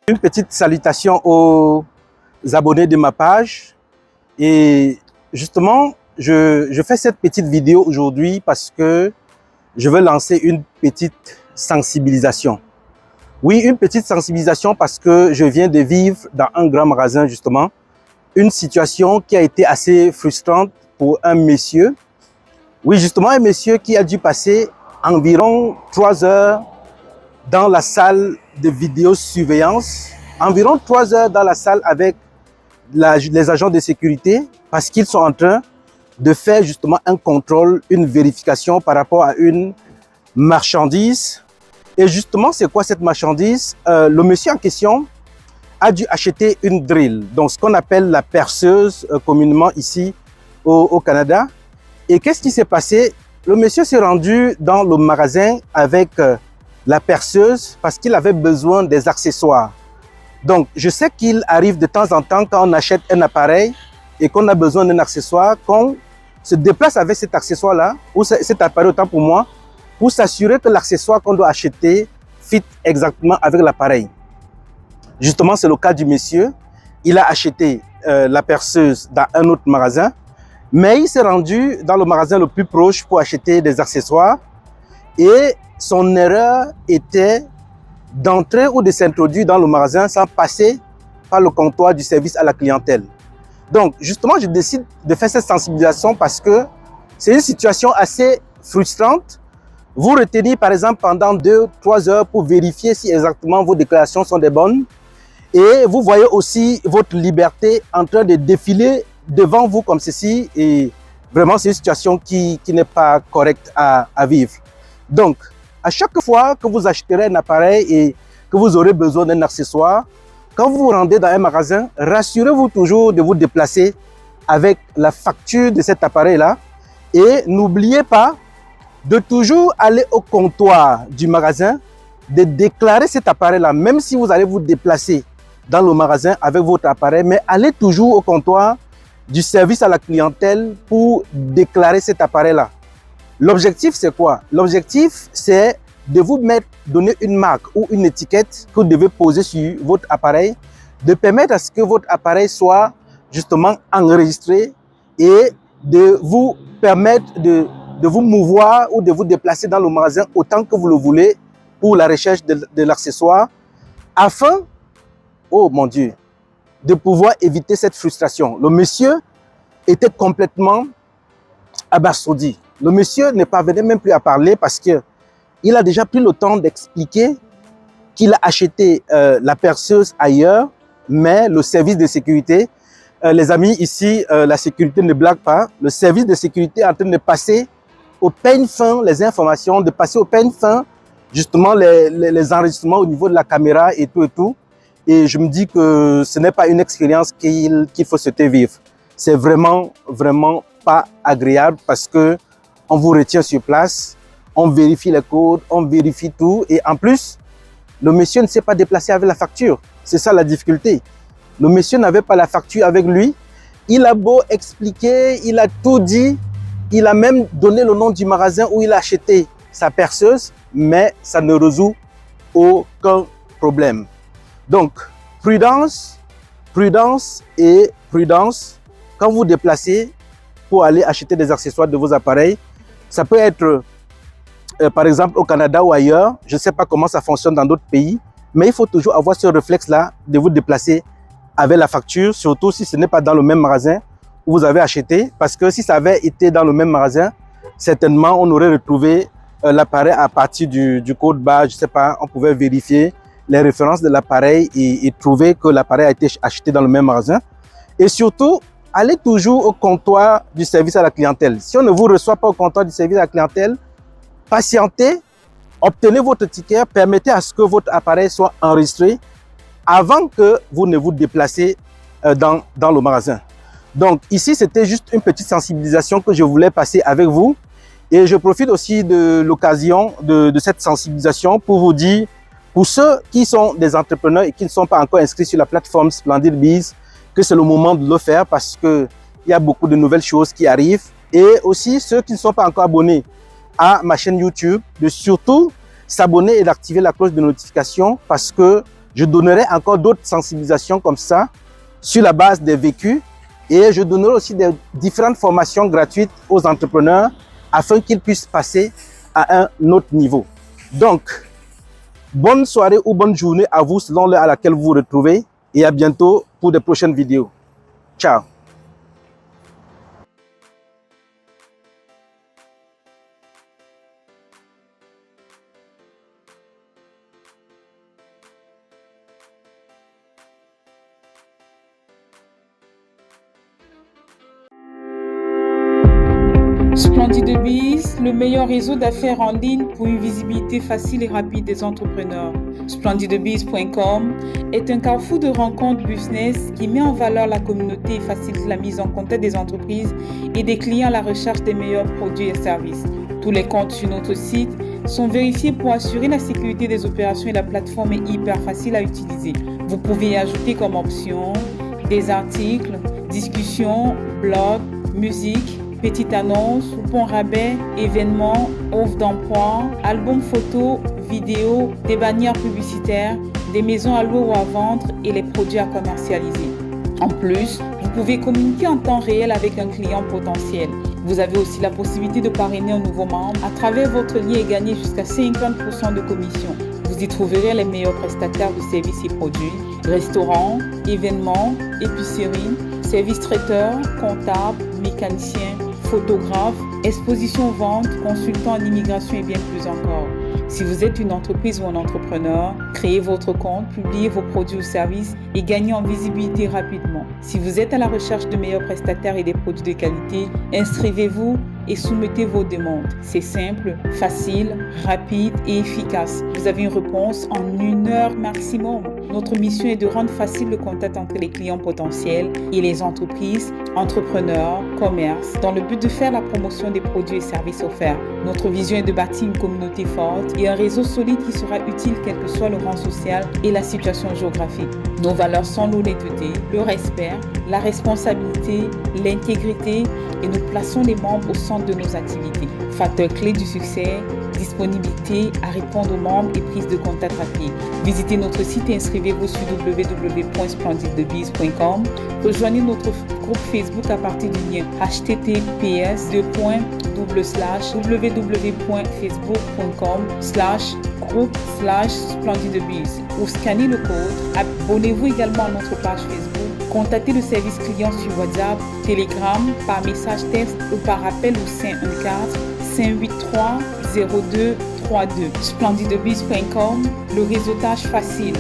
Une petite salutation aux abonnés de ma page. Et justement, je fais cette petite vidéo aujourd'hui parce que je veux lancer une petite sensibilisation. Oui, une petite sensibilisation parce que je viens de vivre dans un grand magasin justement une situation qui a été assez frustrante pour un monsieur. Oui, justement, un monsieur qui a dû passer environ 3 heures dans la salle de vidéosurveillance, environ 3 heures dans la salle avec les agents de sécurité parce qu'ils sont en train de faire justement un contrôle, une vérification par rapport à une marchandise. Et justement, c'est quoi cette marchandise? Le monsieur en question a dû acheter une drill, donc ce qu'on appelle la perceuse communément ici au Canada. Et qu'est-ce qui s'est passé? Le monsieur s'est rendu dans le magasin avec la perceuse parce qu'il avait besoin des accessoires. Donc, je sais qu'il arrive de temps en temps quand on achète un appareil et qu'on a besoin d'un accessoire, qu'on se déplace avec cet accessoire-là, ou cet appareil autant pour moi, pour s'assurer que l'accessoire qu'on doit acheter fit exactement avec l'appareil. Justement, c'est le cas du monsieur. Il a acheté la perceuse dans un autre magasin, mais il s'est rendu dans le magasin le plus proche pour acheter des accessoires et son erreur était d'entrer ou de s'introduire dans le magasin sans passer par le comptoir du service à la clientèle. Donc, justement, je décide de faire cette sensibilisation parce que c'est une situation assez frustrante. Vous retenez par exemple pendant 2-3 heures pour vérifier si exactement vos déclarations sont des bonnes. Et vous voyez aussi votre liberté en train de défiler devant vous comme ceci. Et vraiment, c'est une situation qui n'est pas correcte à vivre. Donc, à chaque fois que vous acheterez un appareil et que vous aurez besoin d'un accessoire, quand vous vous rendez dans un magasin, rassurez-vous toujours de vous déplacer avec la facture de cet appareil-là. Et n'oubliez pas de toujours aller au comptoir du magasin, de déclarer cet appareil-là, même si vous allez vous déplacer dans le magasin avec votre appareil, mais allez toujours au comptoir du service à la clientèle pour déclarer cet appareil-là. L'objectif, c'est quoi? L'objectif, c'est de vous donner une marque ou une étiquette que vous devez poser sur votre appareil, de permettre à ce que votre appareil soit justement enregistré et de vous permettre de vous mouvoir ou de vous déplacer dans le magasin autant que vous le voulez pour la recherche de l'accessoire afin, oh mon Dieu, de pouvoir éviter cette frustration. Le monsieur était complètement abasourdi. Le monsieur ne parvenait même plus à parler parce qu'il a déjà pris le temps d'expliquer qu'il a acheté la perceuse ailleurs, mais le service de sécurité, les amis, ici, la sécurité ne blague pas. Le service de sécurité est en train de passer au peigne fin les informations, de passer au peigne fin justement les enregistrements au niveau de la caméra et tout et tout. Et je me dis que ce n'est pas une expérience qu'il faut se vivre. C'est vraiment, vraiment pas agréable parce que on vous retient sur place, on vérifie les codes, on vérifie tout. Et en plus, le monsieur ne s'est pas déplacé avec la facture. C'est ça la difficulté. Le monsieur n'avait pas la facture avec lui. Il a beau expliquer, il a tout dit. Il a même donné le nom du magasin où il a acheté sa perceuse, mais ça ne résout aucun problème. Donc, prudence, prudence et prudence. Quand vous vous déplacez pour aller acheter des accessoires de vos appareils, ça peut être, par exemple, au Canada ou ailleurs. Je ne sais pas comment ça fonctionne dans d'autres pays, mais il faut toujours avoir ce réflexe-là de vous déplacer avec la facture, surtout si ce n'est pas dans le même magasin où vous avez acheté. Parce que si ça avait été dans le même magasin, certainement, on aurait retrouvé l'appareil à partir du code barre. Je ne sais pas, on pouvait vérifier les références de l'appareil et trouver que l'appareil a été acheté dans le même magasin. Et surtout, allez toujours au comptoir du service à la clientèle. Si on ne vous reçoit pas au comptoir du service à la clientèle, patientez, obtenez votre ticket, permettez à ce que votre appareil soit enregistré avant que vous ne vous déplacez dans le magasin. Donc ici, c'était juste une petite sensibilisation que je voulais passer avec vous. Et je profite aussi de l'occasion de cette sensibilisation pour vous dire, pour ceux qui sont des entrepreneurs et qui ne sont pas encore inscrits sur la plateforme Splendid Biz, que c'est le moment de le faire parce qu'il y a beaucoup de nouvelles choses qui arrivent. Et aussi ceux qui ne sont pas encore abonnés à ma chaîne YouTube, de surtout s'abonner et d'activer la cloche de notification parce que Je donnerai encore d'autres sensibilisations comme ça sur la base des vécus et je donnerai aussi des différentes formations gratuites aux entrepreneurs afin qu'ils puissent passer à un autre niveau. Donc, bonne soirée ou bonne journée à vous selon l'heure à laquelle vous vous retrouvez et à bientôt pour de prochaines vidéos. Ciao. Splendid Biz, le meilleur réseau d'affaires en ligne pour une visibilité facile et rapide des entrepreneurs. Splendidbiz.com est un carrefour de rencontres business qui met en valeur la communauté et facilite la mise en contact des entreprises et des clients à la recherche des meilleurs produits et services. Tous les comptes sur notre site sont vérifiés pour assurer la sécurité des opérations et la plateforme est hyper facile à utiliser. Vous pouvez y ajouter comme option des articles, discussions, blogs, musique, petites annonces, coupons rabais, événements, offres d'emploi, albums photos, vidéos, des bannières publicitaires, des maisons à louer ou à vendre et les produits à commercialiser. En plus, vous pouvez communiquer en temps réel avec un client potentiel. Vous avez aussi la possibilité de parrainer un nouveau membre à travers votre lien et gagner jusqu'à 50% de commission. Vous y trouverez les meilleurs prestataires de services et produits, restaurants, événements, épiceries, services traiteurs, comptables, mécaniciens, photographes, expositions vente, consultants en immigration et bien plus encore. Si vous êtes une entreprise ou un entrepreneur, créez votre compte, publiez vos produits ou services et gagnez en visibilité rapidement. Si vous êtes à la recherche de meilleurs prestataires et des produits de qualité, inscrivez-vous et soumettez vos demandes. C'est simple, facile, rapide et efficace. Vous avez une réponse en 1 heure maximum. Notre mission est de rendre facile le contact entre les clients potentiels et les entreprises, entrepreneurs, commerces, dans le but de faire la promotion des produits et services offerts. Notre vision est de bâtir une communauté forte et un réseau solide qui sera utile quel que soit le rang social et la situation géographique. Nos valeurs sont l'honnêteté, le respect, la responsabilité, l'intégrité et nous plaçons les membres au centre de nos activités. Facteur clé du succès, disponibilité à répondre aux membres et prise de contact rapide. Visitez notre site et inscrivez-vous sur www.splendidbiz.com. Rejoignez notre groupe Facebook à partir du lien https://www.facebook.com/groupe/splendidbiz ou scannez le code. Abonnez-vous également à notre page Facebook. Contactez le service client sur WhatsApp, Telegram, par message texte ou par appel au 514 583 0232. Splendidbiz.com, le réseautage facile.